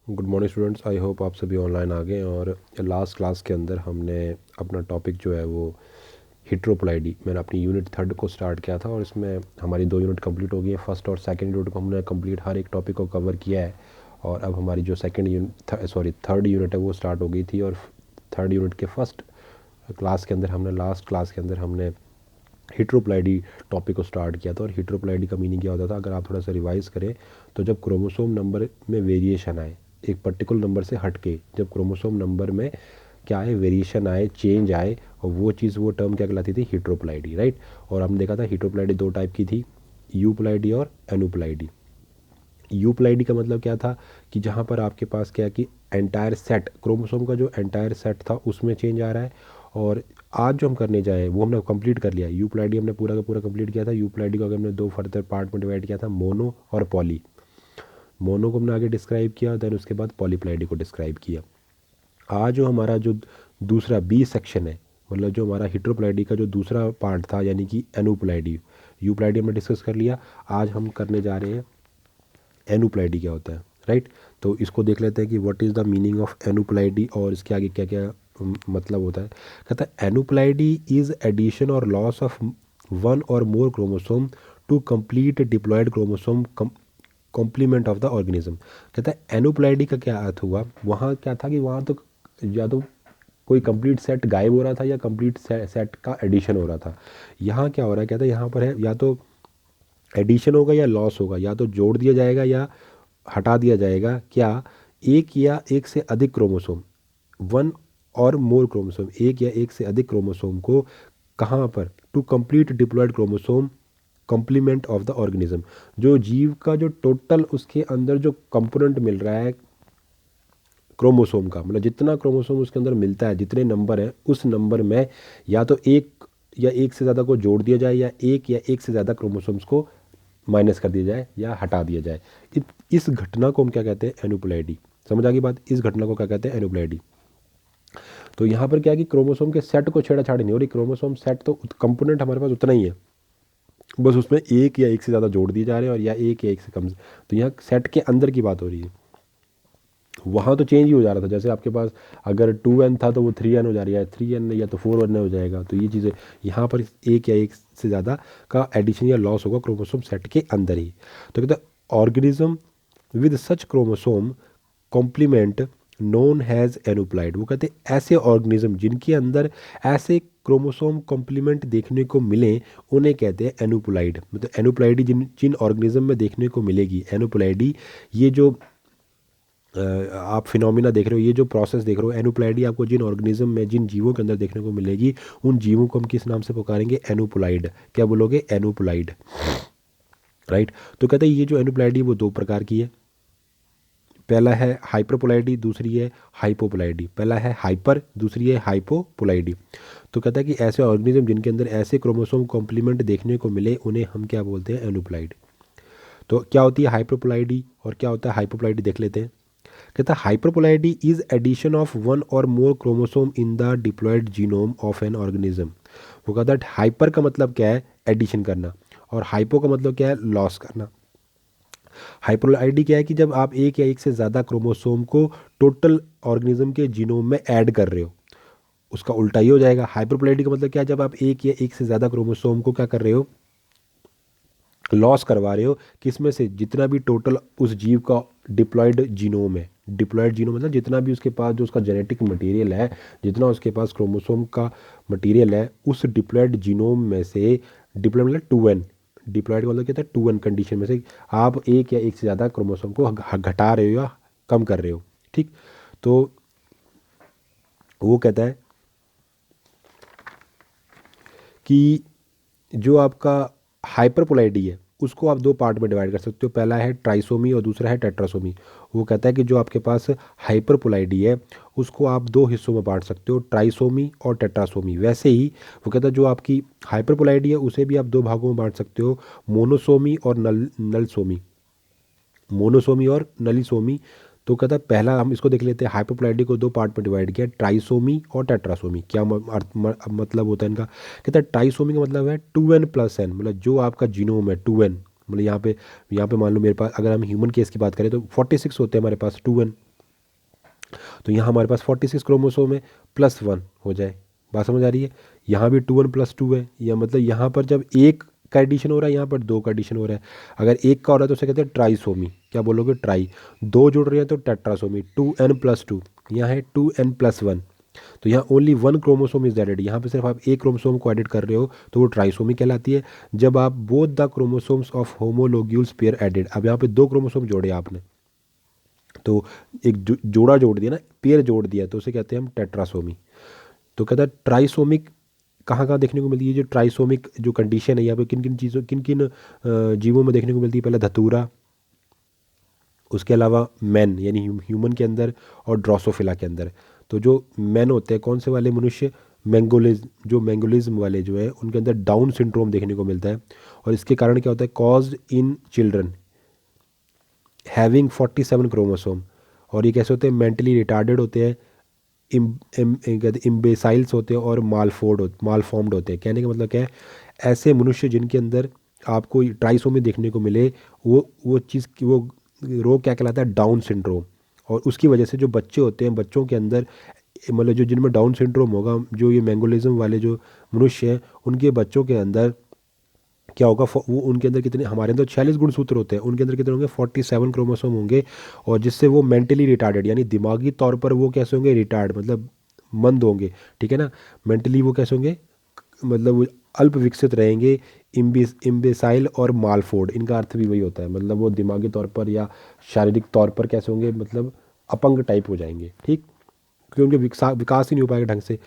Good morning students. I hope आप सभी online आ गए हैं। और लास्ट क्लास के अंदर हमने अपना टॉपिक जो है वो हिट्रोप्लाइडी, मैंने अपनी यूनिट थर्ड को स्टार्ट किया था और इसमें हमारी 2 यूनिट कंप्लीट हो गई है। फर्स्ट और सेकंड यूनिट को हमने कंप्लीट हर एक टॉपिक को कवर किया है। और अब हमारी जो थर्ड यूनिट है वो स्टार्ट हो गई थी। और थर्ड यूनिट के फर्स्ट क्लास के अंदर लास्ट क्लास के अंदर हमने हिट्रोप्लाइडी टॉपिक को स्टार्ट किया था। और हिट्रोप्लाइडी का मीनिंग क्या होता था, अगर आप थोड़ा सा रिवाइज करें तो जब क्रोमोसोम नंबर में वेरिएशन आए, एक पर्टिकुलर नंबर से हट के जब क्रोमोसोम नंबर में क्या आए, वेरिएशन आए, चेंज आए, और वो टर्म क्या कहलाती थी, हिट्रोप्लाइडी, राइट। और हमने देखा था हिट्रोप्लाइडी 2 टाइप की थी, यूप्लाइडी और एनुप्लाइडी। यूप्लाइडी का मतलब क्या था कि जहाँ पर आपके पास क्या है कि एंटायर सेट, क्रोमोसोम का जो एंटायर सेट था उसमें चेंज आ रहा है। और आज जो हम करने जाए वो हमने कंप्लीट कर लिया। यूप्लाइडी हमने पूरा का पूरा कंप्लीट किया था। यूप्लाइडी को अगर हमने 2 फर्दर पार्ट में डिवाइड किया था, मोनो और पॉली। मोनो को हमने आगे डिस्क्राइब किया, देन उसके बाद पॉलीप्लाइडी को डिस्क्राइब किया। आज जो हमारा जो दूसरा बी सेक्शन है, मतलब जो हमारा हिट्रोप्लाइडी का जो दूसरा पार्ट था, यानी कि एनुप्लाइडी। यूप्लाइडी हमने डिस्कस कर लिया, आज हम करने जा रहे हैं एनुप्लाइडी क्या होता है, राइट। तो इसको देख लेते हैं कि what is the meaning of aneuploidy और इसके आगे क्या क्या मतलब होता है। कहता है एनुप्लाइडी इज एडिशन और लॉस ऑफ वन और more chromosome to complete diploid chromosome complement of the organism. कहता है एनुप्लाइडी का क्या अर्थ हुआ, वहाँ क्या था कि वहाँ तो या तो कोई कंप्लीट सेट गायब हो रहा था या कंप्लीट सेट का एडिशन हो रहा था। यहाँ क्या हो रहा है, कहता है यहाँ पर है या तो एडिशन होगा या लॉस होगा, या तो जोड़ दिया जाएगा या हटा दिया जाएगा। क्या, एक या एक से अधिक क्रोमोसोम, वन और मोर क्रोमोसोम, एक या एक से अधिक क्रोमोसोम को कहाँ पर, to complete diploid chromosome complement of the organism. जो जीव का जो टोटल उसके अंदर जो कंपोनेंट मिल रहा है क्रोमोसोम का, मतलब जितना क्रोमोसोम उसके अंदर मिलता है, जितने नंबर हैं उस नंबर में या तो एक या एक से ज़्यादा को जोड़ दिया जाए या एक से ज़्यादा क्रोमोसोम्स को माइनस कर दिया जाए या हटा दिया जाए। इस घटना को हम क्या कहते हैं, एनुप्लाइडी। समझ आ गई बात, इस घटना को क्या कहते हैं, एनुप्लाइडी। तो यहाँ पर क्या है कि क्रोमोसोम के सेट को छेड़ाछाड़ी नहीं हो रही, क्रोमोसोम सेट तो कंपोनेंट हमारे पास उतना ही है, बस उसमें एक या एक से ज़्यादा जोड़ दिए जा रहे हैं और या एक से कम। तो यहाँ सेट के अंदर की बात हो रही है। वहाँ तो चेंज ही हो जा रहा था, जैसे आपके पास अगर 2n था तो वो 3n हो जा रही है, 3n या तो 4n हो जाएगा। तो ये चीज़ें यहाँ पर एक या एक से ज़्यादा का एडिशन या लॉस होगा क्रोमोसोम सेट के अंदर ही। तो कहते हैं organism with such chromosome complement known as aneuploid. वो कहते हैं ऐसे ऑर्गेनिज्म जिनके अंदर ऐसे क्रोमोसोम कॉम्प्लीमेंट देखने को मिले उन्हें कहते हैं एनुप्लाइड। मतलब एनुप्लाइडी जिन जिन ऑर्गेनिज्म में देखने को मिलेगी एनुप्लाइडी, ये जो आप फिनोमिना देख रहे हो, ये जो प्रोसेस देख रहे हो, एनुप्लाइडी आपको जिन ऑर्गेनिज्म में, जिन जीवों के अंदर देखने को मिलेगी, उन जीवों को हम किस नाम से पुकारेंगे, एनुप्लाइड। क्या बोलोगे, एनुप्लाइड, राइट। तो कहते हैं ये जो एनुप्लाइडी वो 2 प्रकार की है। पहला है हाइपरपोलाइडी, दूसरी है हाइपोपोलाइडी। पहला है हाइपर, दूसरी है हाइपोपोलाइडी। तो कहता है कि ऐसे ऑर्गेनिज्म जिनके अंदर ऐसे क्रोमोसोम कॉम्प्लीमेंट देखने को मिले उन्हें हम क्या बोलते हैं, एनुप्लाइड। तो क्या होती है हाइपरपोलाइडी और क्या होता है हाइपोपोलाइडी, देख लेते हैं। कहता है hyperploidy is addition of one और more chromosome in the diploid genome of an organism. वो कहता है हाइपर का मतलब क्या है, एडिशन करना, और हाइपो का मतलब क्या है, लॉस करना। हाइपरपोलाइडी क्या है कि जब आप एक या एक से ज़्यादा क्रोमोसोम को टोटल ऑर्गेनिज्म के जीनोम में ऐड कर रहे हो, उसका उल्टा ही हो जाएगा। हाइपरपोलाइडी का मतलब क्या है, जब आप एक या एक से ज़्यादा क्रोमोसोम को क्या कर रहे हो, लॉस करवा रहे हो, किसमें से, जितना भी टोटल उस जीव का डिप्लॉयड जीनोम है। डिप्लॉयड जीनोम मतलब जितना भी उसके पास जो उसका जेनेटिक मटेरियल है, जितना उसके पास क्रोमोसोम का मटेरियल है, उस डिप्लॉयड जीनोम में से, डिप्लॉयड मतलब 2n, डिप्लॉयड का मतलब क्या होता है, 2n कंडीशन में से आप एक या एक से ज़्यादा क्रोमोसोम को घटा रहे हो या कम कर रहे हो, ठीक। तो वो कहता है कि जो आपका हाइपरपोलाइडी है उसको आप 2 पार्ट में डिवाइड कर सकते हो, पहला है ट्राइसोमी और दूसरा है टेट्रासोमी। वो कहता है कि जो आपके पास हाइपरपोलाइडी है उसको आप 2 हिस्सों में बांट सकते हो, ट्राइसोमी और टेट्रासोमी। वैसे ही वो कहता है जो आपकी हाइपरपोलाइडी है उसे भी आप 2 भागों में बांट सकते हो, मोनोसोमी और नलसोमी। मोनोसोमी और नलीसोमी। तो कहता है पहला हम इसको देख लेते हैं, हाइपरप्लाइडी को 2 पार्ट में डिवाइड किया, ट्राइसोमी और टेट्रासोमी। क्या मतलब होता है इनका, कहता है ट्राइसोमी का मतलब है 2n+n, मतलब जो आपका जीनोम है 2n, मतलब यहाँ पे मान लो मेरे पास, अगर हम ह्यूमन केस की बात करें तो 46 होते हैं हमारे पास 2n, तो यहाँ हमारे पास 46 क्रोमोसोम है, +1 हो जाए। बात समझ आ रही है? यहाँ भी 2 1 + 2 है, या मतलब यहाँ पर जब एक का एडिशन हो रहा है, यहाँ पर दो का एडिशन हो रहा है। अगर एक का हो रहा है तो उसे कहते हैं ट्राइसोमी। क्या बोलोगे? ट्राई। दो जुड़ रहे हैं तो टेट्रासोमी। 2n + 2, यहाँ है 2n + 1। तो यहाँ ओनली 1 क्रोमोसोम इज एडेड, यहाँ पे सिर्फ आप एक क्रोमोसोम को एडिट कर रहे हो तो वो ट्राइसोमी कहलाती है। जब आप both the chromosomes of homologous pair added, अब यहाँ पे दो क्रोमोसोम जोड़े आपने, तो एक जोड़ा जोड़ दिया ना, पेयर जोड़ दिया, तो उसे कहते हैं हम टेट्रासोमी। तो कहता है ट्राइसोमिक कहाँ कहाँ देखने को मिलती है? जो ट्राइसोमिक जो कंडीशन है यहाँ पे किन किन चीज़ों, किन किन जीवों में देखने को मिलती है? पहले धतूरा, उसके अलावा मैन यानी ह्यूमन के अंदर, और ड्रोसोफिला के अंदर। तो जो मैन होते हैं कौन से वाले मनुष्य? मैंगोलिज्म, जो मैंगोलिज्म वाले जो है उनके अंदर डाउन सिंड्रोम देखने को मिलता है। और इसके कारण क्या होता है? Caused in children having 47 chromosome. और ये कैसे होते हैं? मेंटली रिटार्डेड होते हैं, इम्बेसाइल्स होते हैं, और मालफॉर्म्ड होते हैं। कहने का मतलब क्या है? ऐसे मनुष्य जिनके अंदर आपको ट्राइसोमी देखने को मिले, वो चीज़, वो रोग क्या कहलाता है? Down syndrome. और उसकी वजह से जो बच्चे होते हैं, बच्चों के अंदर मतलब जो जिनमें डाउन सिंड्रोम होगा, जो ये मैंगोलिज्म वाले जो मनुष्य हैं, उनके बच्चों के अंदर क्या होगा? वो उनके अंदर कितने, हमारे अंदर 46 गुणसूत्र होते हैं, उनके अंदर कितने होंगे? 47 क्रोमोसोम होंगे। और जिससे वो मेंटली रिटार्डेड यानी दिमागी तौर पर वो कैसे होंगे? रिटार्ड मतलब मंद होंगे, ठीक है ना। मेंटली वो कैसे होंगे? मतलब वो अल्प विकसित रहेंगे। इम्बेसाइल और मालफोर्ड, इनका अर्थ भी वही होता है, मतलब वो दिमागी तौर पर या शारीरिक तौर पर कैसे होंगे? मतलब अपंग टाइप हो जाएंगे, ठीक, क्योंकि उनके विकास ही नहीं हो पाएगा ढंग से।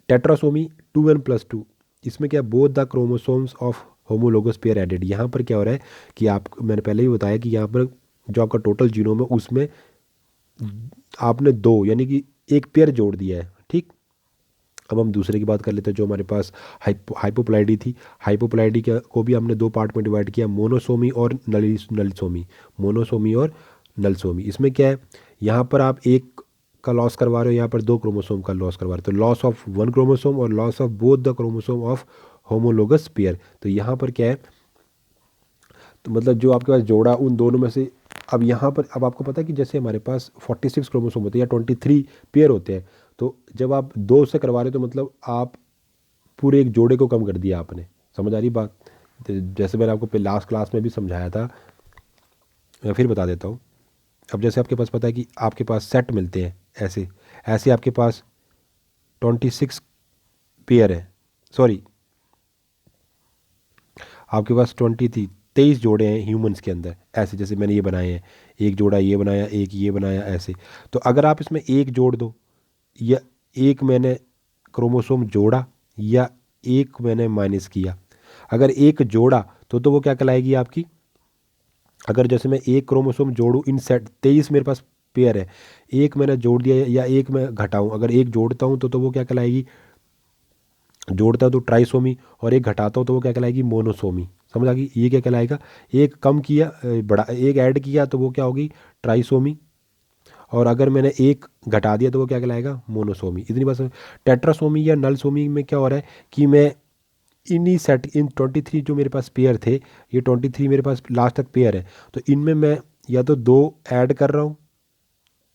टेट्रासोमी 2n + 2, इसमें क्या? Both the chromosomes of homologous pair added. यहाँ पर क्या हो रहा है कि आप, मैंने पहले ही बताया कि यहाँ पर जो आपका टोटल जीनोम है उसमें आपने दो यानी कि एक पेयर जोड़ दिया है, ठीक। अब हम दूसरे की बात कर लेते हैं, जो हमारे पास हाइपोप्लाइडी थी। हाइपोप्लाइडी को भी हमने दो पार्ट में डिवाइड किया, मोनोसोमी और नलसोमी। मोनोसोमी और नलसोमी। इसमें क्या है? यहाँ पर आप एक का लॉस करवा रहे हो, यहाँ पर दो क्रोमोसोम का लॉस करवा रहे हो, तो लॉस ऑफ 1 क्रोमोसोम और loss of both the chromosome of homologous pair. तो यहाँ पर क्या है? तो मतलब जो आपके पास जोड़ा उन दोनों में से, अब यहाँ पर अब आपको पता है कि जैसे हमारे पास 46 क्रोमोसोम होते हैं या 23 पेयर होते हैं, तो जब आप दो से करवा रहे हो तो मतलब आप पूरे एक जोड़े को कम कर दिया आपने। समझ आ रही बात? तो जैसे मैंने आपको लास्ट क्लास में भी समझाया था, मैं फिर बता देता हूँ। अब जैसे आपके पास पता है कि आपके पास सेट मिलते हैं ऐसे ऐसे, आपके पास 26 पेयर है, सॉरी आपके पास 23 जोड़े हैं ह्यूमंस के अंदर, ऐसे जैसे मैंने ये बनाए हैं, एक जोड़ा ये बनाया, एक ये बनाया, ऐसे। तो अगर आप इसमें एक जोड़ दो, या एक मैंने क्रोमोसोम जोड़ा, या एक मैंने माइनस किया, अगर एक जोड़ा तो वो क्या कहलाएगी आपकी? अगर जैसे मैं एक क्रोमोसोम जोड़ूँ, इन सेट 23 मेरे पास पेयर है, एक मैंने जोड़ दिया या एक मैं घटाऊँ, अगर एक जोड़ता हूँ तो वो क्या कहलाएगी? जोड़ता हूँ तो ट्राइसोमी, और एक घटाता हूँ तो वो क्या कहलाएगी? मोनोसोमी। समझ आ गई? ये क्या कहलाएगा? एक कम किया, बड़ा एक ऐड किया तो वो क्या होगी? ट्राइसोमी। और अगर मैंने एक घटा दिया तो वो क्या कहलाएगा? मोनोसोमी। इतनी बस। टेट्रासोमी या नलसोमी में क्या हो रहा है कि मैं इन्हीं सेट, इन 23 जो मेरे पास पेयर थे, ये 23 मेरे पास लास्ट तक पेयर है, तो इनमें मैं या तो दो ऐड कर रहा हूँ,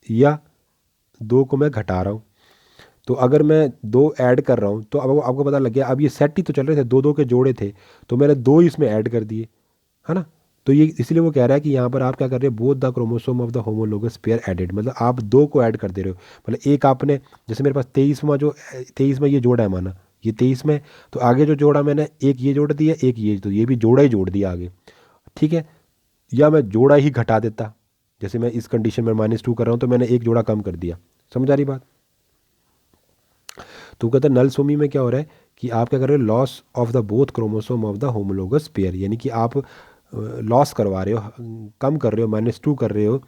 या दो को मैं घटा रहा हूँ। तो अगर मैं दो ऐड कर रहा हूँ तो अब आपको पता लग गया, अब ये सेट ही तो चल रहे थे, दो दो के जोड़े थे, तो मैंने दो इसमें ऐड कर दिए, है ना। तो ये इसलिए वो कह रहा है कि यहाँ पर आप क्या कर रहे हो? Both the chromosome of the homologous pair added, मतलब आप दो को ऐड कर दे रहे हो। मतलब एक आपने, जैसे मेरे पास 23वां जो 23 में ये जोड़ा है, माना ये 23 में, तो आगे जो जोड़ा मैंने, एक ये जोड़ दिया, एक ये, तो ये भी जोड़ा ही जोड़ दिया आगे, ठीक है। या मैं जोड़ा ही घटा देता, जैसे मैं इस कंडीशन में -2 कर रहा हूँ तो मैंने एक जोड़ा कम कर दिया। समझ आ रही बात? तो कहता है नलसोमी में क्या हो रहा है कि आप क्या कर रहे हो? Loss of the both chromosome of the homologous pair, यानी कि आप लॉस करवा रहे हो, कम कर रहे हो, -2 कर रहे हो,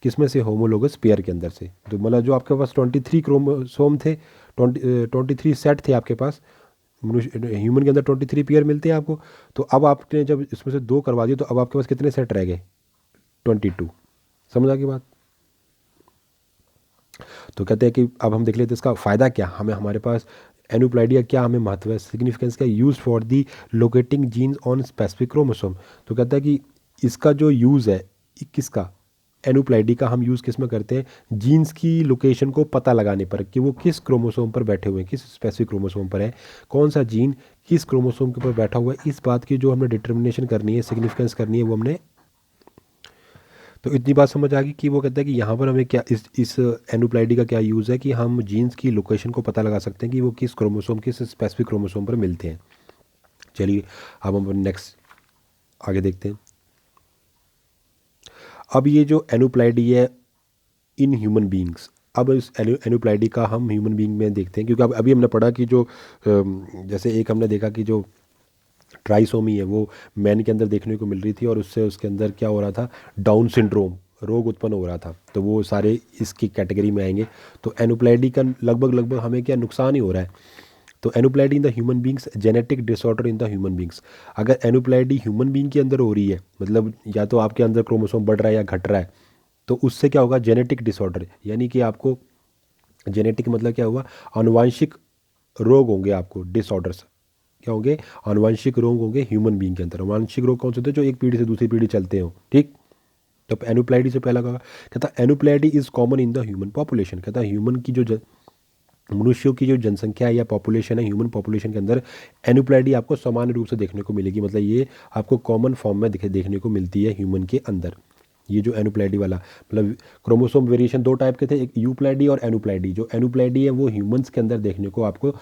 किसमें से? होमोलोगस पेयर के अंदर से। तो मतलब जो आपके पास 23 क्रोमोसोम थे, 23 सेट थे आपके पास, ह्यूमन के अंदर 23 पेयर मिलते हैं आपको। तो अब आपने जब इसमें से दो करवा दिए तो अब आपके पास कितने सेट रह गए? 22। समझ आ गई बात? तो कहते हैं कि अब हम देख लेते हैं इसका फ़ायदा क्या हमें, हमारे पास एनुप्लाइडिया क्या हमें महत्व है, सिग्निफिकेंस क्या, use for the locating genes on specific chromosome. तो कहता है कि इसका जो यूज़ है, किसका? एनुप्लाइडी का हम यूज़ किस में करते हैं, जीन्स की लोकेशन को पता लगाने पर कि वो किस क्रोमोसोम पर बैठे हुए हैं, किस स्पेसिफिक क्रोमोसोम पर है, कौन सा जीन किस क्रोमोसोम के ऊपर बैठा हुआ है, इस बात की जो हमने डिटर्मिनेशन करनी है, सिग्निफिकेंस करनी है, वो हमने। तो इतनी बात समझ आ गई कि वो कहता है कि यहाँ पर हमें क्या इस एनुप्लाइडी का क्या यूज़ है कि हम जीन्स की लोकेशन को पता लगा सकते हैं कि वो किस क्रोमोसोम किस स्पेसिफिक क्रोमोसोम पर मिलते हैं। चलिए अब हम नेक्स्ट आगे देखते हैं। अब ये जो एनुप्लाइडी है इन ह्यूमन बींग्स, अब इस एनुप्लाइडी का हम ह्यूमन बींग में देखते हैं, क्योंकि अब अभी हमने पढ़ा कि जो जैसे एक हमने देखा कि जो ट्राइसोमी है वो मैन के अंदर देखने को मिल रही थी और उससे उसके अंदर क्या हो रहा था, डाउन सिंड्रोम रोग उत्पन्न हो रहा था, तो वो सारे इसकी कैटेगरी में आएंगे। तो एनुप्लाइडी का लगभग लगभग हमें क्या नुकसान ही हो रहा है। तो aneuploidy in the human beings, genetic disorder in the human beings. अगर एनुप्लाइडी ह्यूमन बींग के अंदर हो रही है, मतलब या तो आपके अंदर क्रोमोसोम बढ़ रहा है या घट रहा है, तो उससे क्या होगा, जेनेटिक डिसऑर्डर, यानी कि आपको जेनेटिक मतलब क्या हुआ, आनुवांशिक रोग होंगे, आपको डिसऑर्डर्स क्या होंगे, आनुवांशिक रोग होंगे ह्यूमन बींग के अंदर। आनुवांशिक रोग कौन से होते हैं, जो एक पीढ़ी से दूसरी पीढ़ी चलते हो, ठीक। तो एनुप्लाइडी से पहला कहा, कहता aneuploidy is common in the human population, कहता ह्यूमन की जो मनुष्यों की जो जनसंख्या है या पॉपुलेशन है, ह्यूमन पॉपुलेशन के अंदर एनुप्लाइडी आपको सामान्य रूप से देखने को मिलेगी, मतलब ये आपको कॉमन फॉर्म में देखने को मिलती है ह्यूमन के अंदर। ये जो एनुप्लाइडी वाला, मतलब क्रोमोसोम वेरिएशन दो टाइप के थे, एक यूप्लाइडी और एनुप्लाइडी। जो एनुप्लाइडी है वो ह्यूमंस के अंदर देखने को आपको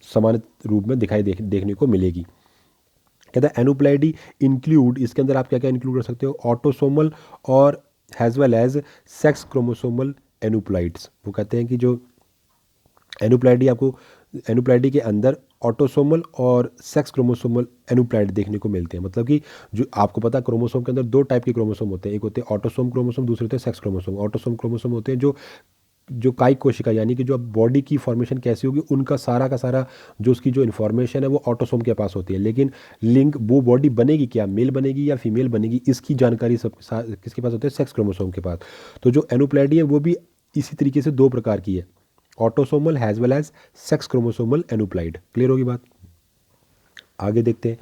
समान रूप में देखने को मिलेगी। कहता है एनुप्लाइडी इंक्लूड, इसके अंदर आप क्या क्या इंक्लूड कर सकते हो, ऑटोसोमल और as well as sex chromosomal aneuploids. वो कहते हैं कि जो एनुप्लाइडी आपको एनुप्लाइडी के अंदर ऑटोसोमल और सेक्स क्रोमोसोमल एनुप्लाइड देखने को मिलते हैं। मतलब कि जो आपको पता है क्रोमोसोम के अंदर दो टाइप के क्रोमोसोम होते हैं, एक होते हैं ऑटोसोम क्रोमोसोम, दूसरे होते हैं सेक्स क्रोमोसोम। ऑटोसोम क्रोमोसोम होते हैं जो जो कायिक कोशिका, यानी कि जो अब बॉडी की फॉर्मेशन कैसी होगी उनका सारा का सारा जो उसकी जो इन्फॉर्मेशन है वो ऑटोसोम के पास होती है। लेकिन लिंक वो बॉडी बनेगी क्या, मेल बनेगी या फीमेल बनेगी, इसकी जानकारी सब किसके पास होती है, सेक्स क्रोमोसोम के पास। तो जो एनुप्लाइडी है वो भी इसी तरीके से दो प्रकार की है, autosomal as well as sex chromosomal aneuploid. Clear होगी बात। आगे देखते हैं।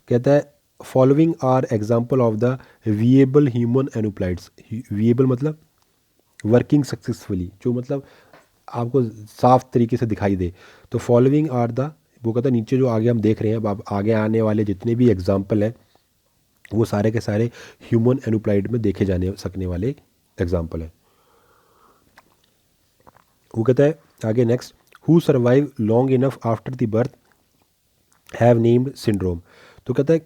कहता है following are example of the viable human aneuploids. Viable मतलब वर्किंग सक्सेसफुली, जो मतलब आपको साफ तरीके से दिखाई दे। तो फॉलोइंग आर द, वो कहता है नीचे जो आगे हम देख रहे हैं, अब आगे आने वाले जितने भी एग्जाम्पल हैं वो सारे के सारे ह्यूमन एनुप्लाइड में देखे जाने सकने वाले एग्जाम्पल हैं। वो कहता है आगे next, who survive long enough after the birth have named syndrome. तो कहता है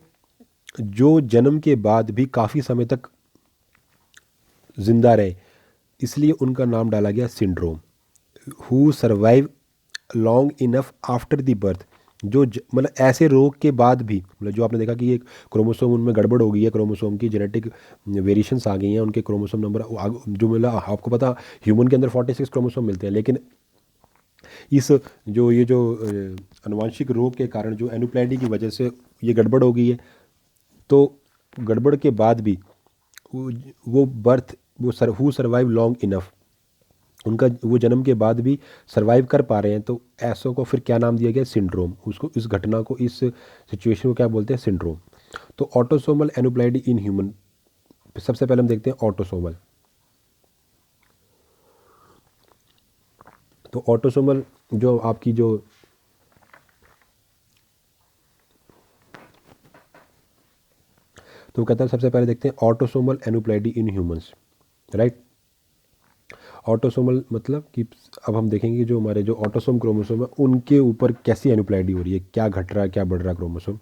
जो जन्म के बाद भी काफ़ी समय तक जिंदा रहे, इसलिए उनका नाम डाला गया syndrome. Who survive long enough after the birth, जो मतलब ऐसे रोग के बाद भी, मतलब जो आपने देखा कि एक क्रोमोसोम उनमें गड़बड़ हो गई है, क्रोमोसोम की जेनेटिक वेरिएशंस आ गई हैं, उनके क्रोमोसोम नंबर जो मतलब आपको पता ह्यूमन के अंदर 46 क्रोमोसोम मिलते हैं, लेकिन इस ये जो अनुवांशिक रोग के कारण जो एनुप्लाइडी की वजह से ये गड़बड़ हो गई है, तो गड़बड़ के बाद भी वो बर्थ वो हु सर्वाइव लॉन्ग इनफ, उनका वो जन्म के बाद भी सरवाइव कर पा रहे हैं, तो ऐसों को फिर क्या नाम दिया गया, सिंड्रोम। उसको, इस घटना को, इस सिचुएशन को क्या बोलते हैं, सिंड्रोम। तो ऑटोसोमल एनुप्लाइडी इन ह्यूमन, सबसे पहले हम देखते हैं ऑटोसोमल। तो ऑटोसोमल जो आपकी जो तो कहता है सबसे पहले देखते हैं autosomal aneuploidy in humans, right. Autosomal मतलब कि अब हम देखेंगे जो हमारे जो ऑटोसोम क्रोमोसोम है उनके ऊपर कैसी एनुप्लाइडी हो रही है, क्या घट रहा है, क्या बढ़ रहा है क्रोमोसोम।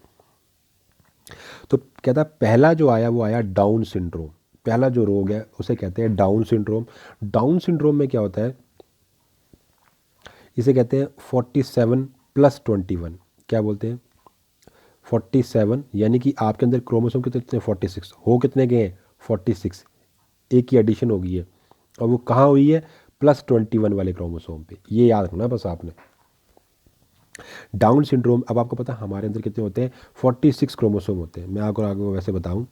तो कहता है पहला जो आया वो आया डाउन सिंड्रोम। पहला जो रोग है उसे कहते हैं डाउन सिंड्रोम। डाउन सिंड्रोम में क्या होता है, इसे कहते हैं 47+21। क्या बोलते हैं, 47, यानी कि आपके अंदर क्रोमोसोम कितने, 46 हो कितने गए हैं, 46, एक की एडिशन हो गई है, और वो कहाँ हुई है, +21 वाले क्रोमोसोम पे। ये याद रखना बस आपने। डाउन सिंड्रोम, अब आपको पता है हमारे अंदर कितने होते हैं, 46 क्रोमोसोम होते हैं। मैं आपको आगे वैसे बताऊं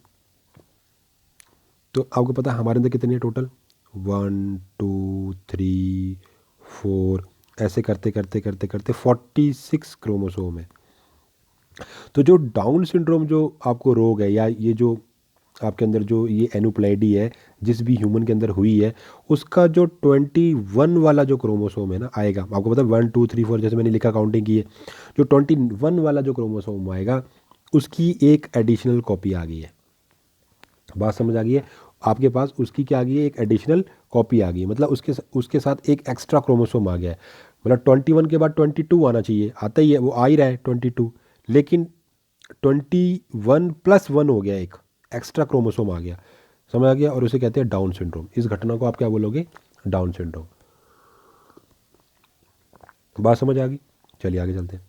तो आपको पता है हमारे अंदर कितने हैं टोटल, 1 2 3 4, ऐसे करते करते करते करते 46 क्रोमोसोम है। तो जो डाउन सिंड्रोम जो आपको रोग है, या ये जो आपके अंदर जो ये एनुप्लाइडी है जिस भी ह्यूमन के अंदर हुई है, उसका जो 21 वाला जो क्रोमोसोम है ना आएगा, आपको पता है 1 2 3 4 जैसे मैंने लिखा काउंटिंग की है, जो 21 वाला जो क्रोमोसोम आएगा उसकी एक एडिशनल कॉपी आ गई है। बात समझ आ गई है? आपके पास उसकी क्या आ गई है, एक एडिशनल कॉपी आ गई है, मतलब उसके साथ एक एक्स्ट्रा क्रोमोसोम आ गया है। मतलब 21 के बाद 22 आना चाहिए, आता ही है, वो आ ही रहा है 22, लेकिन 21+1 हो गया, एक एक्स्ट्रा क्रोमोसोम आ गया। समझ आ गया? और उसे कहते हैं डाउन सिंड्रोम। इस घटना को आप क्या बोलोगे? Down syndrome. बात समझ आ गई? चलिए आगे चलते हैं।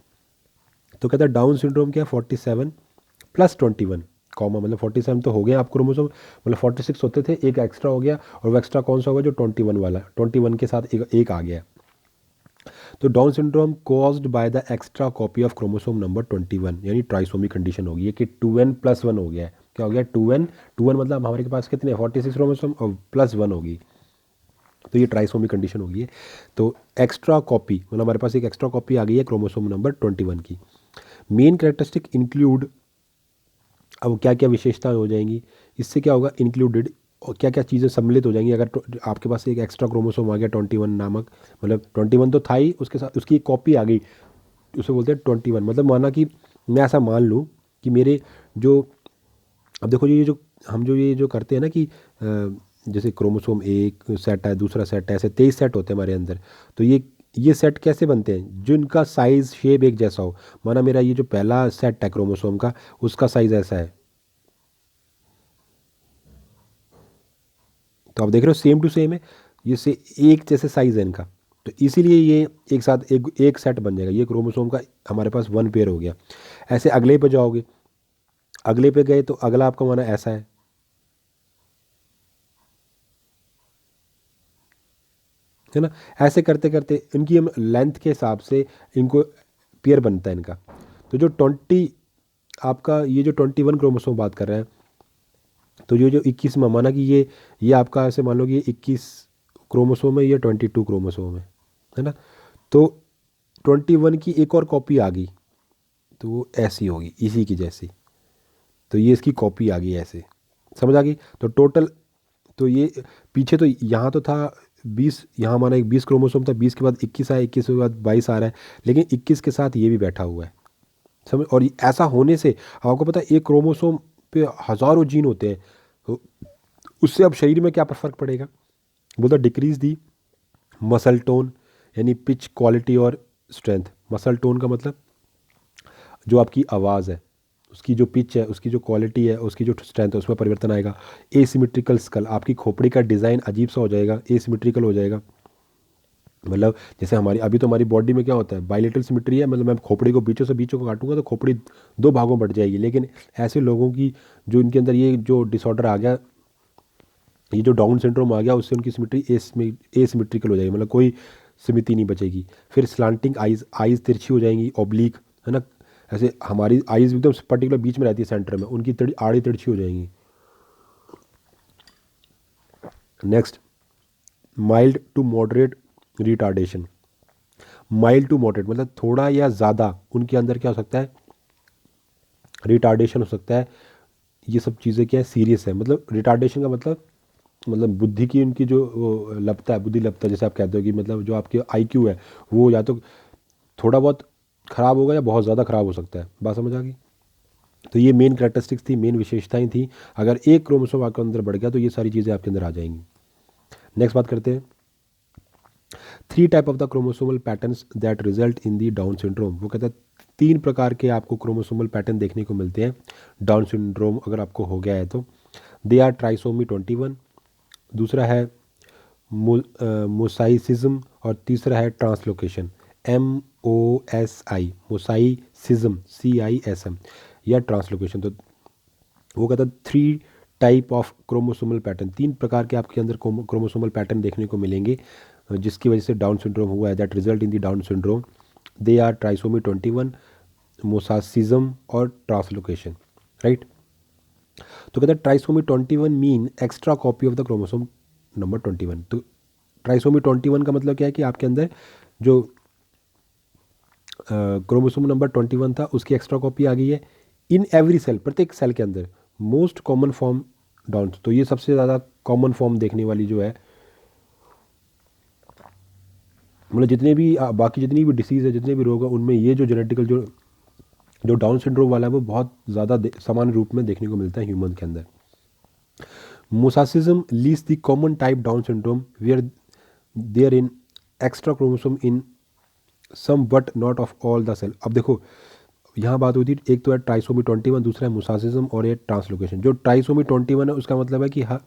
तो कहता है डाउन सिंड्रोम क्या, 47+21 कॉमा, मतलब 47 तो हो गया आप क्रोमोसोम, मतलब 46 होते थे, एक एक्स्ट्रा हो गया, और वो एक्स्ट्रा कौन सा होगा, जो 21 वाला, 21 के साथ एक आ गया। तो down syndrome caused by the extra copy of chromosome number 21, यानी ट्राइसोमी कंडीशन होगी, कि 2n+1 हो गया है। क्या हो गया? 2n मतलब हमारे के पास कितने, 46 क्रोमोसोम और +1 होगी, तो ये ट्राइसोमी कंडीशन होगी है। तो एक्स्ट्रा कॉपी मतलब हमारे पास एक एक्स्ट्रा कॉपी आ गई है क्रोमोसोम नंबर 21 की। मेन कैरेक्टरिस्टिक इंक्लूड, अब क्या क्या विशेषताएं हो जाएंगी इससे, क्या होगा, इंक्लूडेड, और क्या क्या चीज़ें सम्मिलित हो जाएंगी अगर आपके पास एक एक्स्ट्रा क्रोमोसोम आ गया 21 नामक, मतलब 21 तो था ही, उसके साथ उसकी एक कॉपी आ गई, उसे बोलते हैं 21। मतलब माना कि मैं ऐसा मान लूँ कि मेरे जो, अब देखो ये जो हम जो ये जो करते हैं ना कि जैसे क्रोमोसोम एक सेट है, दूसरा सेट है, ऐसे 23 सेट होते हैं हमारे अंदर। तो ये सेट कैसे बनते हैं, जिनका साइज़ शेप एक जैसा हो। माना मेरा ये जो पहला सेट है क्रोमोसोम का, उसका साइज़ ऐसा है, तो आप देख रहे हो सेम टू सेम है, ये से एक जैसे साइज़ है इनका, तो इसीलिए ये एक साथ एक सेट बन जाएगा, ये क्रोमोसोम का हमारे पास 1 पेयर हो गया। ऐसे अगले पे जाओगे, अगले पे गए तो अगला आपका माना ऐसा है ना। ऐसे करते करते इनकी हम लेंथ के हिसाब से इनको पेयर बनता है इनका। तो जो 20 आपका ये जो 21 क्रोमोसोम बात कर रहे हैं, तो ये जो 21 में माना कि ये आपका ऐसे मान लो कि ये 21 क्रोमोसोम है, ये 22 क्रोमोसोम है ना। तो 21 की एक और कॉपी आ गई, तो वो ऐसी होगी इसी की जैसी, तो ये इसकी कॉपी आ गई ऐसे। समझ आ गई? तो टोटल, तो ये पीछे तो यहाँ तो था 20, यहाँ माना एक 20 क्रोमोसोम था, 20 के बाद 21 आया, 21 के बाद 22 आ रहा है, लेकिन 21 के साथ ये भी बैठा हुआ है। समझ? और ऐसा होने से आपको पता है एक क्रोमोसोम पे हज़ारों जीन होते हैं, तो उससे अब शरीर में क्या फ़र्क पड़ेगा? बोलता डिक्रीज दी मसल टोन, यानी पिच क्वालिटी और स्ट्रेंथ। मसल टोन का मतलब जो आपकी आवाज़ है, उसकी जो पिच है, उसकी जो क्वालिटी है, उसकी जो स्ट्रेंथ है, उसमें परिवर्तन आएगा। एसिमेट्रिकल स्कल, आपकी खोपड़ी का डिज़ाइन अजीब सा हो जाएगा, एसिमेट्रिकल हो जाएगा। मतलब जैसे हमारी अभी तो हमारी बॉडी में क्या होता है, बाइलेटरल सिमेट्री है, मतलब मैं खोपड़ी को बीचों को काटूंगा तो खोपड़ी दो भागों में बट जाएगी। लेकिन ऐसे लोगों की जो इनके अंदर ये जो डिसऑर्डर आ गया, ये जो डाउन सिंड्रोम आ गया, उससे उनकी सिमेट्री एसिमेट्रिकल हो जाएगी, मतलब कोई सिमिति नहीं बचेगी। फिर स्लांटिंग आइज, आइज तिरछी हो जाएंगी, ऑब्लिक, है ना। ऐसे हमारी आइज एकदम पर्टिकुलर बीच में रहती है सेंटर में, उनकी आड़ी तिरछी हो जाएंगी। Next, mild to moderate retardation. Mild to moderate मतलब थोड़ा या ज़्यादा उनके अंदर क्या हो सकता है, रिटार्डेशन हो सकता है। ये सब चीज़ें क्या है, सीरियस है। मतलब रिटार्डेशन का मतलब बुद्धि की उनकी जो वो लपता है, बुद्धि लपता है, जैसे आप कहते हो कि मतलब जो आपके आईक्यू है वो या तो थोड़ा बहुत ख़राब होगा या बहुत ज़्यादा ख़राब हो सकता है। बात समझ आ गई? तो ये मेन कैरेक्टरिस्टिक्स थी, मेन विशेषताएं थी। अगर एक क्रोमोसोम आपके अंदर बढ़ गया तो ये सारी चीज़ें आपके अंदर आ जाएंगी। नेक्स्ट बात करते हैं, 3 type of the chromosomal patterns that result in the down syndrome. वो कहता है 3 प्रकार के आपको क्रोमोसोमल पैटर्न देखने को मिलते हैं डाउन सिंड्रोम अगर आपको हो गया है तो। दे आर ट्राइसोमी 21, दूसरा है मोसाइसिज्म, और तीसरा है ट्रांसलोकेशन, MOSI, मोसाइसिज्म, CISM, या ट्रांसलोकेशन। तो वो कहता है 3 टाइप ऑफ क्रोमोसोमल पैटर्न, 3 प्रकार के आपके अंदर क्रोमोसोमल पैटर्न देखने को मिलेंगे जिसकी वजह से डाउन सिंड्रोम हुआ है, that result in the down syndrome. They are trisomy 21, mosaicism और ट्रांसलोकेशन, राइट। तो कहता है trisomy 21 mean extra copy of the chromosome number 21। तो ट्राइसोमी 21 का मतलब क्या है कि आपके अंदर जो क्रोमोसोम नंबर 21 था उसकी एक्स्ट्रा कॉपी आ गई है इन एवरी सेल, प्रत्येक सेल के अंदर। Most common form down. तो ये सबसे ज़्यादा कॉमन फॉर्म देखने वाली जो है, मतलब जितने भी बाकी जितनी भी डिसीज़ है, जितने भी रोग है, उनमें ये जो जेनेटिकल जो जो डाउन सिंड्रोम वाला है वो बहुत ज़्यादा सामान्य रूप में देखने को मिलता है ह्यूमन के अंदर। Mosaicism least the common type down syndrome where there in extra chromosome in some but not of all the cell. अब देखो यहाँ बात होती है, एक तो है ट्राइसोमी 21, दूसरा है मोसासिज्म और ये ट्रांसलोकेशन। जो ट्राइसोमी 21 है उसका मतलब है कि हर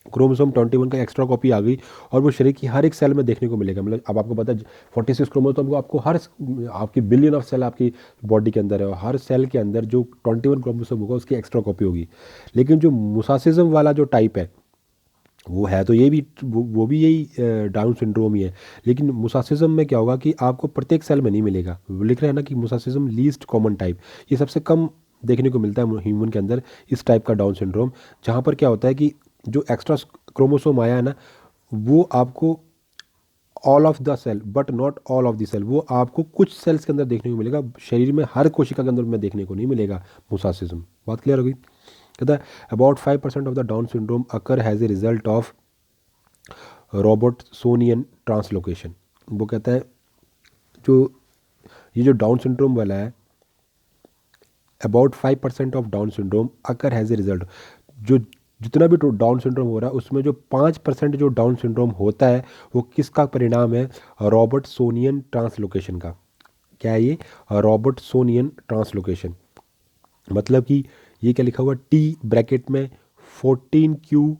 क्रोमोसोम 21 का एक्स्ट्रा कॉपी आ गई और वो शरीर की हर एक सेल में देखने को मिलेगा। मतलब अब आपको पता है 46 क्रोमोसोम को आपको हर आपकी बिलियन ऑफ सेल आपकी बॉडी के अंदर है, और हर सेल के अंदर जो 21 क्रोमोसोम होगा उसकी एक्स्ट्रा कॉपी होगी। लेकिन जो मोसासिज्म वाला जो टाइप है वो है तो ये भी वो भी यही डाउन सिंड्रोम ही है। लेकिन मोसासिज्म में क्या होगा कि आपको प्रत्येक सेल में नहीं मिलेगा। वो लिख रहे हैं ना कि मोसासिज्म लीस्ट कॉमन टाइप, ये सबसे कम देखने को मिलता है ह्यूमन के अंदर इस टाइप का डाउन सिंड्रोम। जहाँ पर क्या होता है कि जो एक्स्ट्रा क्रोमोसोम आया है ना, वो आपको all of the cell but not all of the cell, वो आपको कुछ सेल्स के अंदर देखने को मिलेगा, शरीर में हर कोशिका के अंदर में देखने को नहीं मिलेगा मोसासिज्म। बात क्लियर हो गई। कहता है about 5% of the down syndrome occur as a result of Robertsonian translocation. वो कहता है जो ये जो डाउन सिंड्रोम वाला है, about 5% of down syndrome occur as a result, जो जितना भी डाउन सिंड्रोम हो रहा है उसमें जो 5% जो डाउन सिंड्रोम होता है वो किसका परिणाम है? रॉबर्टसोनियन ट्रांसलोकेशन का। क्या है ये? रॉबर्टसोनियन ट्रांसलोकेशन। मतलब कि ये क्या लिखा हुआ टी ब्रैकेट में 14q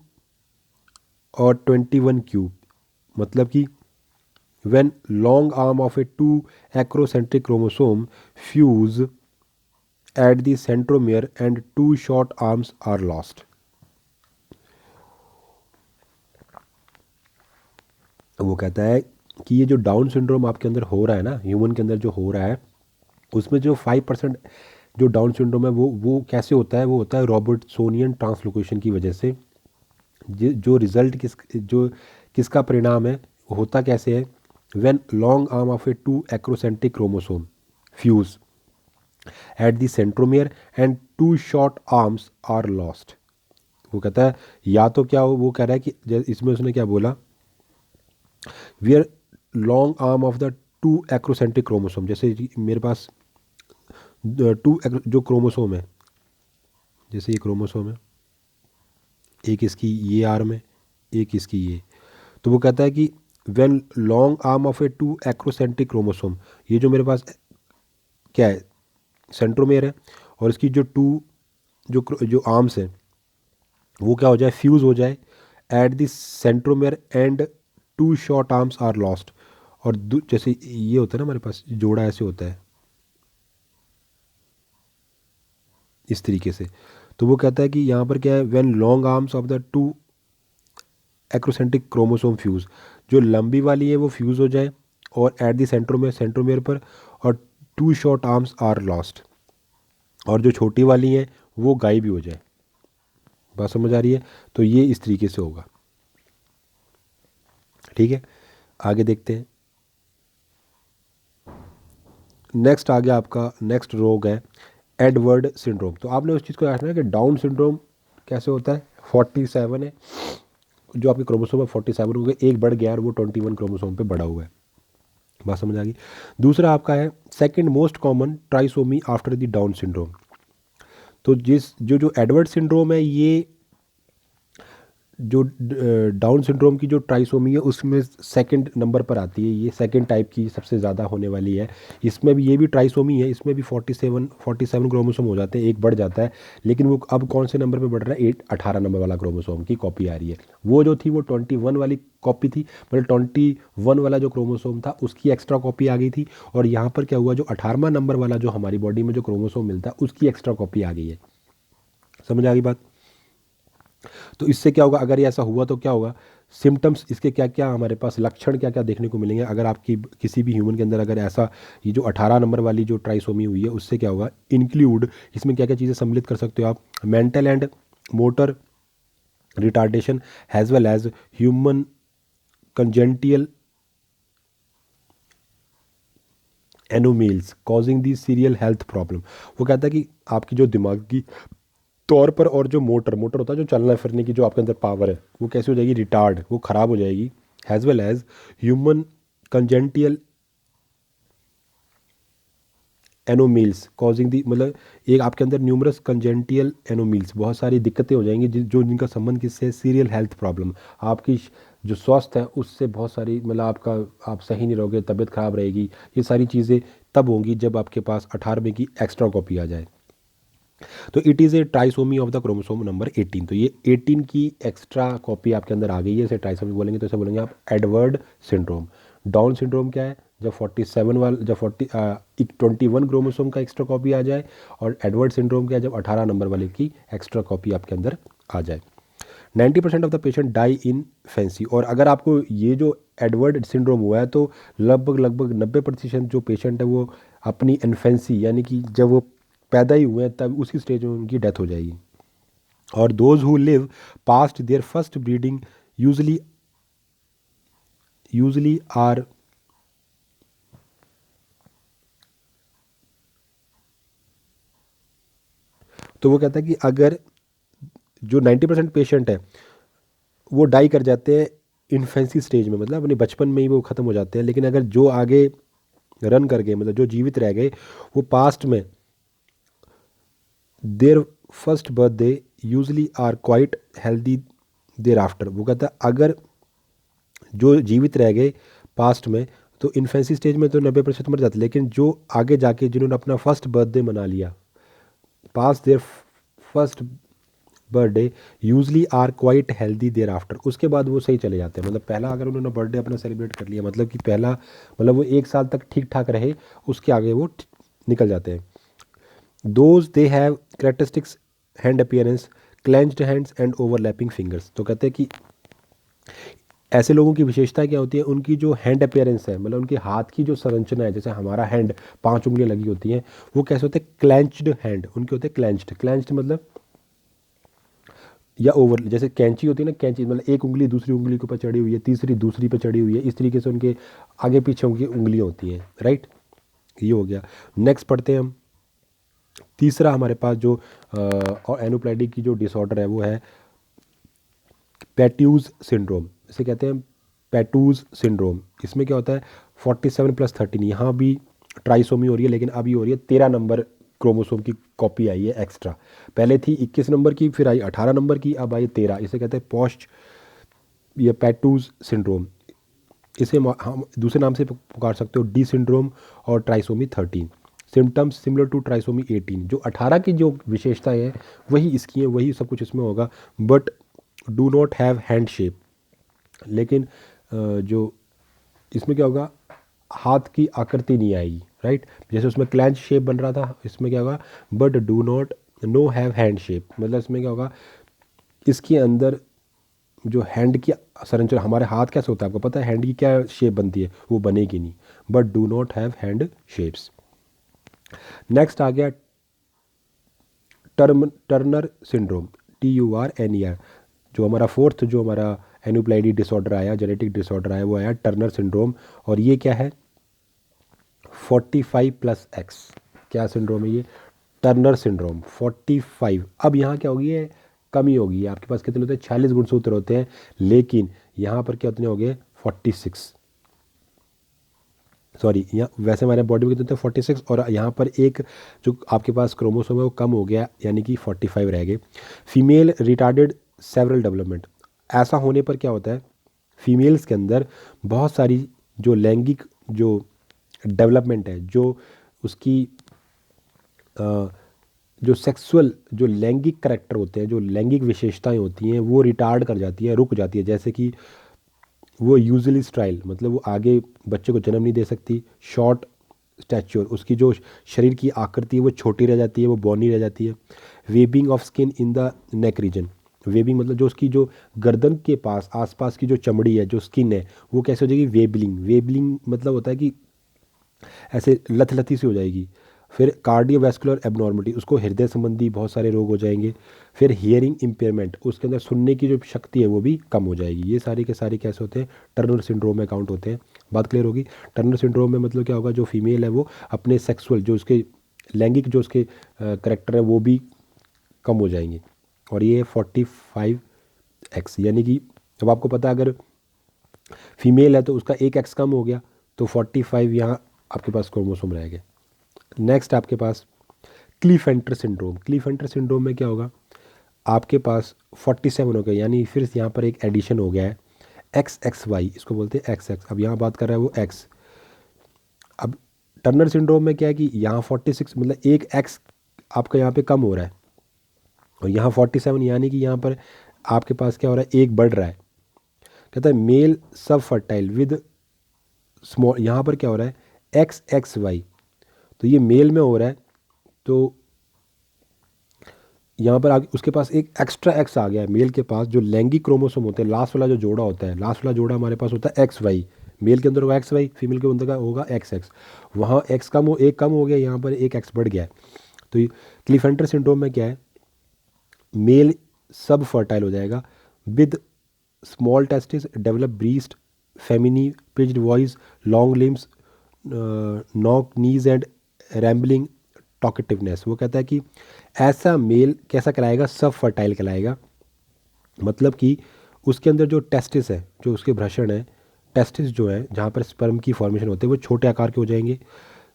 और 21q, मतलब कि when long arm of a two acrocentric chromosome fuse at the centromere and two short arms are lost। वो कहता है कि ये जो डाउन सिंड्रोम आपके अंदर हो रहा है ना, ह्यूमन के अंदर जो हो रहा है, उसमें जो 5% जो डाउन सिंड्रोम है वो कैसे होता है? वो होता है रॉबर्टसोनियन ट्रांसलोकेशन की वजह से। जो रिजल्ट किसका परिणाम है, होता कैसे है? When long arm of a two acrocentric chromosome fuse at the centromere and two short arms are lost. वो कहता है या तो क्या हो, वो कह रहा है कि इसमें उसने क्या बोला, where long arm of the two acrocentric chromosome, जैसे मेरे पास जो क्रोमोसोम है, जैसे ये क्रोमोसोम है, एक इसकी ये आर्म है, एक इसकी ये। तो वो कहता है कि when long arm of a two acrocentric chromosome, ये जो मेरे पास क्या है, सेंट्रोमेयर है, और इसकी जो जो आर्म्स हैं वो क्या हो जाए, फ्यूज हो जाए at the centromere and two short arms are lost. और जैसे ये होता है ना हमारे पास जोड़ा ऐसे होता है इस तरीके से। तो वो कहता है कि यहाँ पर क्या है, when long arms of the two acrocentric chromosome fuse, जो लंबी वाली है वो फ्यूज हो जाए और एट द सेंट्रोमेयर पर, और two short arms are lost, और जो छोटी वाली है वो गायब भी हो जाए। बात समझ आ रही है? तो ये इस तरीके से होगा। ठीक है, आगे देखते हैं। नेक्स्ट आ गया आपका, नेक्स्ट रोग है एडवर्ड सिंड्रोम। तो आपने उस चीज़ को याद रखना कि डाउन सिंड्रोम कैसे होता है। 47 है जो आपके क्रोमोसोम है, 47 हो गए, एक बढ़ गया और वो 21 क्रोमोसोम पे बढ़ा हुआ है। बात समझ आ गई। दूसरा आपका है second most common trisomy after the down syndrome. तो जो जो एडवर्ड सिंड्रोम है, ये जो डाउन सिंड्रोम की जो ट्राइसोमी है उसमें सेकंड नंबर पर आती है, ये सेकंड टाइप की सबसे ज़्यादा होने वाली है। इसमें भी ये भी ट्राइसोमी है, इसमें भी 47 क्रोमोसोम हो जाते हैं, एक बढ़ जाता है। लेकिन वो अब कौन से नंबर पे बढ़ रहा है? 18 नंबर वाला क्रोमोसोम की कॉपी आ रही है। वो जो थी वो 21 वाली कॉपी थी, मतलब 21 वाला जो क्रोमोसोम था उसकी एक्स्ट्रा कॉपी आ गई थी। और यहाँ पर क्या हुआ, जो 18वां नंबर वाला जो हमारी बॉडी में जो क्रोमोसोम मिलता है उसकी एक्स्ट्रा कॉपी आ गई है। समझ आ गई बात? तो इससे क्या होगा, अगर ये ऐसा हुआ तो क्या होगा, सिम्टम्स इसके क्या क्या हमारे पास लक्षण क्या क्या देखने को मिलेंगे अगर आपकी किसी भी ह्यूमन के अंदर अगर ऐसा ये जो 18 नंबर वाली जो ट्राइसोमी हुई है उससे क्या होगा, इंक्लूड इसमें क्या क्या चीज़ें सम्मिलित कर सकते हो आप, mental and motor retardation as well as human congenital anomalies causing the serial health problem. वो कहता है कि आपकी जो दिमागी तौर पर, और जो मोटर मोटर होता है जो चलना फिरने की जो आपके अंदर पावर है वो कैसी हो जाएगी, रिटार्ड, वो ख़राब हो जाएगी। As well as human congenital anomalies causing the, मतलब एक आपके अंदर न्यूमरस कंजेंटियल एनोमील्स, बहुत सारी दिक्कतें हो जाएंगी जो जिनका संबंध किससे, सीरियल हेल्थ प्रॉब्लम, आपकी जो स्वास्थ्य है उससे बहुत सारी, मतलब आपका, आप सही नहीं रहोगे, तबीयत खराब रहेगी। ये सारी चीज़ें तब होंगी जब आपके पास 18वें की एक्स्ट्रा कॉपी आ जाए। तो it is a trisomy of the chromosome number 18। तो ये 18 की एक्स्ट्रा कॉपी आपके अंदर आ गई है, इसे ट्राइसोमी बोलेंगे। तो इसे बोलेंगे आप एडवर्ड सिंड्रोम। डाउन सिंड्रोम क्या है, जब 47 वाला, जब 21 क्रोमोसोम का एक्स्ट्रा कॉपी आ जाए। और एडवर्ड सिंड्रोम क्या है, जब 18 नंबर वाले की एक्स्ट्रा कॉपी आपके अंदर आ जाए। 90% of the patient die infancy. और अगर आपको ये जो एडवर्ड सिंड्रोम हुआ है तो लगभग लगभग 90% जो पेशेंट है वो अपनी इन्फेंसी, यानी कि जब वो पैदा ही हुए हैं तब उसी स्टेज में उनकी डेथ हो जाएगी। और those who live past their first breeding usually are, तो वो कहता है कि अगर जो 90% पेशेंट है वो डाई कर जाते हैं इन्फेंसी स्टेज में, मतलब अपने बचपन में ही वो ख़त्म हो जाते हैं। लेकिन अगर जो आगे रन कर गए, मतलब जो जीवित रह गए, वो पास्ट में their first birthday usually are quite healthy thereafter. वो कहता है अगर जो जीवित रह गए पास्ट में, तो इन्फेंसी स्टेज में तो 90% मर जाते, लेकिन जो आगे जाके जिन्होंने अपना फर्स्ट बर्थडे मना लिया, past their first birthday usually are quite healthy thereafter, उसके बाद वो सही चले जाते हैं। मतलब पहला अगर उन्होंने बर्थडे अपना सेलिब्रेट कर लिया, मतलब कि पहला, मतलब वो 1 साल तक ठीक ठाक रहे, उसके आगे वो निकल जाते हैं। Those they have characteristics hand appearance, clenched hands and overlapping fingers. तो कहते हैं कि ऐसे लोगों की विशेषता क्या होती है, उनकी जो हैंड अपीयरेंस है, मतलब उनके हाथ की जो संरचना है, जैसे हमारा हैंड 5 उंगलियां लगी होती हैं, वो कैसे होते हैं, क्लेंच्ड हैंड उनके होते हैं। क्लेंच्ड क्लेंच्ड मतलब, या ओवर, जैसे कैंची होती है ना, कैंची मतलब एक उंगली दूसरी उंगली के ऊपर चढ़ी हुई है, तीसरी दूसरी पर चढ़ी हुई है, इस तरीके से उनके आगे पीछे उनकी उंगलियां होती हैं, राइट। ये हो गया। नेक्स्ट पढ़ते हैं हम। तीसरा हमारे पास जो एनोप्लाइडी की जो डिसऑर्डर है वो है पैट्यूज सिंड्रोम। इसे कहते हैं पैटूज सिंड्रोम। इसमें क्या होता है, 47+13, यहाँ भी ट्राइसोमी हो रही है, लेकिन अभी हो रही है 13 नंबर क्रोमोसोम की कॉपी आई है एक्स्ट्रा। पहले थी 21 नंबर की, फिर आई 18 नंबर की, अब आई 13। इसे कहते हैं पोस्ट या पैटूज सिंड्रोम। इसे हम दूसरे नाम से पुकार सकते हो डी सिंड्रोम और trisomy 13। Symptoms similar to trisomy 18। जो 18 की जो विशेषताएं हैं वही इसकी हैं, वही सब कुछ इसमें होगा, but do not have hand shape. लेकिन जो इसमें क्या होगा, हाथ की आकृति नहीं आएगी, राइट। जैसे उसमें क्लैंच शेप बन रहा था, इसमें क्या होगा, but do not know have hand shape. मतलब इसमें क्या होगा, इसके अंदर जो हैंड की संरचना, हमारे हाथ कैसे होता है आपको पता है, हैंड की क्या शेप बनती है, वो बनेगी नहीं, but do not have hand shapes. Next आ गया टर्नर सिंड्रोम, TURNER। जो हमारा फोर्थ जो हमारा एन्यूप्लाइडी डिसऑर्डर आया, जेनेटिक डिसऑर्डर आया, वो आया टर्नर सिंड्रोम। और ये क्या है, 45+X। क्या सिंड्रोम है ये, टर्नर सिंड्रोम 45। अब यहाँ क्या होगी, है कमी होगी। आपके पास कितने होते हैं, 46 गुणसूत्र होते हैं, लेकिन यहाँ पर कितने हो गए, 46। सॉरी, यहाँ वैसे हमारे बॉडी में कितने होते हैं, 46, और यहाँ पर एक जो आपके पास क्रोमोसोम है वो कम हो गया, यानी कि 45 रह गए। Female retarded several development. ऐसा होने पर क्या होता है, फीमेल्स के अंदर बहुत सारी जो लैंगिक जो डेवलपमेंट है, जो उसकी जो सेक्सुअल जो लैंगिक करेक्टर होते हैं, जो लैंगिक विशेषताएं होती हैं, वो रिटार्ड कर जाती है, रुक जाती है। जैसे कि वो यूजली स्टाइल, मतलब वो आगे बच्चे को जन्म नहीं दे सकती। शॉर्ट स्टैच्योर, उसकी जो शरीर की आकृति है वो छोटी रह जाती है, वो बॉनी रह जाती है। Webbing of skin in the neck region. Webbing मतलब जो उसकी जो गर्दन के पास आसपास की जो चमड़ी है, जो स्किन है, वो कैसे हो जाएगी, वेबलिंग। वेबलिंग मतलब होता है कि ऐसे लथलथी सी हो जाएगी। फिर कार्डियोवैस्कुलर एबनॉर्मिटी, उसको हृदय संबंधी बहुत सारे रोग हो जाएंगे। फिर हियरिंग इम्पेयरमेंट, उसके अंदर सुनने की जो शक्ति है वो भी कम हो जाएगी। ये सारे के सारे कैसे होते हैं, टर्नर सिंड्रोम में काउंट होते हैं। बात क्लियर होगी। टर्नर सिंड्रोम में मतलब क्या होगा, जो फीमेल है वो अपने सेक्सुअल जो उसके लैंगिक जो उसके करेक्टर है वो भी कम हो जाएंगे। और ये 45x, यानी कि अब आपको पता है अगर फीमेल है तो उसका एक एक्स कम हो गया, तो 45 यहाँ आपके पास क्रोमोसोम रहेगा। नेक्स्ट आपके पास क्लीफेंटर सिंड्रोम। क्लीफेंटर सिंड्रोम में क्या होगा, आपके पास 47 हो गया, यानी फिर यहाँ पर एक एडिशन हो गया है XXY, इसको बोलते हैं XX। अब यहाँ बात कर रहा है वो X। अब टर्नर सिंड्रोम में क्या है कि यहाँ 46 मतलब एक X आपका यहाँ पे कम हो रहा है, और यहाँ 47 यानी कि यहाँ पर आपके पास क्या हो रहा है, एक बढ़ रहा है। कहता है मेल सब फर्टाइल विद स्मॉल, यहाँ पर क्या हो रहा है XXY, तो ये मेल में हो रहा है, तो यहाँ पर आगे उसके पास एक एक्स्ट्रा एक्स आ गया है मेल के पास। जो लैंगिक क्रोमोसोम होते हैं, लास्ट वाला जो जोड़ा होता है, लास्ट वाला जोड़ा हमारे पास होता है XY। मेल के अंदर होगा XY, फीमेल के अंदर का होगा XX। वहाँ एक्स कम हो, एक कम हो गया, यहाँ पर एक एक्स बढ़ गया है। तो क्लीफेंटर सिंड्रोम में क्या है, मेल सब फर्टाइल हो जाएगा with small testis, develop breast, feminine pitched voice, long limbs, knock knees and rambling talkativeness. वो कहता है कि ऐसा मेल कैसा कहलाएगा, सब फर्टाइल कहलाएगा। मतलब कि उसके अंदर जो टेस्टिस है, जो उसके भ्रूण है, टेस्टिस जो है जहाँ पर स्पर्म की फॉर्मेशन होते हैं वो छोटे आकार के हो जाएंगे।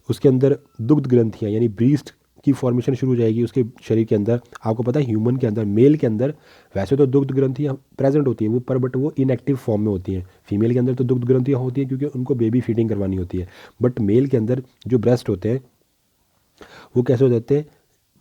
उसके अंदर दुग्ध ग्रंथियाँ यानी ब्रीस्ट की फॉर्मेशन शुरू हो जाएगी उसके शरीर के अंदर। आपको पता है ह्यूमन के अंदर, मेल के अंदर वैसे तो दुग्ध ग्रंथियाँ प्रेजेंट होती है वो पर, बट वो इनएक्टिव फॉर्म में होती हैं। फीमेल के अंदर तो दुग्ध ग्रंथियाँ होती हैं क्योंकि उनको बेबी फीडिंग करवानी होती है, बट मेल के अंदर जो ब्रेस्ट होते हैं वो कैसे हो जाते हैं,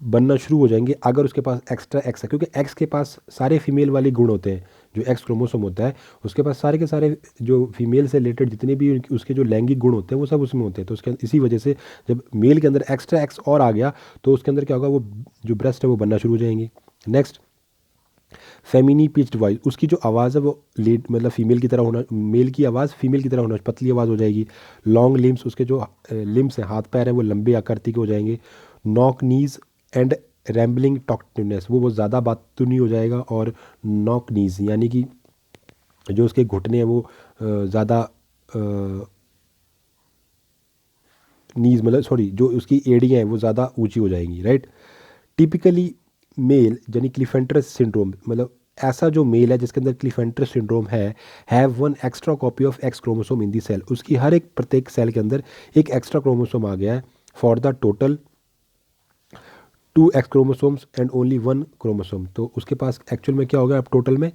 बनना शुरू हो जाएंगे अगर उसके पास एक्स्ट्रा एक्स है। क्योंकि एक्स के पास सारे फीमेल वाले गुण होते हैं, जो एक्स क्रोमोसोम होता है उसके पास सारे के सारे जो फीमेल से रिलेटेड जितने भी उसके जो लैंगिक गुण होते हैं वो सब उसमें होते हैं। तो उसके इसी वजह से जब मेल के अंदर एक्स्ट्रा एक्स और आ गया तो उसके अंदर क्या होगा, वो जो ब्रेस्ट है वो बनना शुरू हो जाएंगे। नेक्स्ट फेमिनी पिच्ड वॉइस, उसकी जो आवाज़ है वो लीड मतलब फीमेल की तरह होना, मेल की आवाज़ फीमेल की तरह होना, पतली आवाज़ हो जाएगी। लॉन्ग लिम्स, उसके जो लिम्स हैं, हाथ पैर हैं, वो लंबे आकृति के हो जाएंगे। नॉक नीज एंड रैम्बलिंग टॉक्टिवनेस, वो बहुत ज़्यादा बातूनी हो जाएगा। और नॉक नीज यानी कि जो उसके घुटने हैं वो ज़्यादा नीज मतलब सॉरी जो उसकी एड़ियाँ हैं वो ज़्यादा ऊंची हो जाएंगी, राइट। टिपिकली मेल यानी क्लीफेंटर सिंड्रोम मतलब ऐसा जो मेल है जिसके अंदर क्लीफेंटर सिंड्रोम है, have one extra copy of X chromosome in the cell, उसकी हर एक प्रत्येक सेल के अंदर एक एक्स्ट्रा क्रोमोसोम आ गया है for the total 2 x chromosomes and only 1 chromosome. तो उसके पास एक्चुअल में क्या होगा, अब टोटल में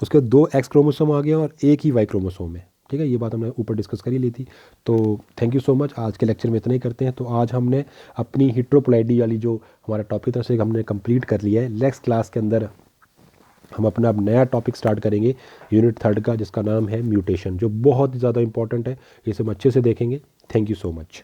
उसके 2 एक्स क्रोमोसोम आ गए और एक ही वाई क्रोमोसोम है। ठीक है, ये बात हमने ऊपर डिस्कस कर ही ली थी। तो थैंक यू सो मच, आज के लेक्चर में इतना ही करते हैं। तो आज हमने अपनी हिट्रोप्लाइडी वाली जो हमारा टॉपिक था उसे हमने कंप्लीट कर लिया है। नेक्स्ट क्लास के अंदर हम अपना अब नया टॉपिक स्टार्ट करेंगे यूनिट 3 का, जिसका नाम है म्यूटेशन, जो बहुत ही ज़्यादा इंपॉर्टेंट है। इसे हम अच्छे से देखेंगे। Thank you so much.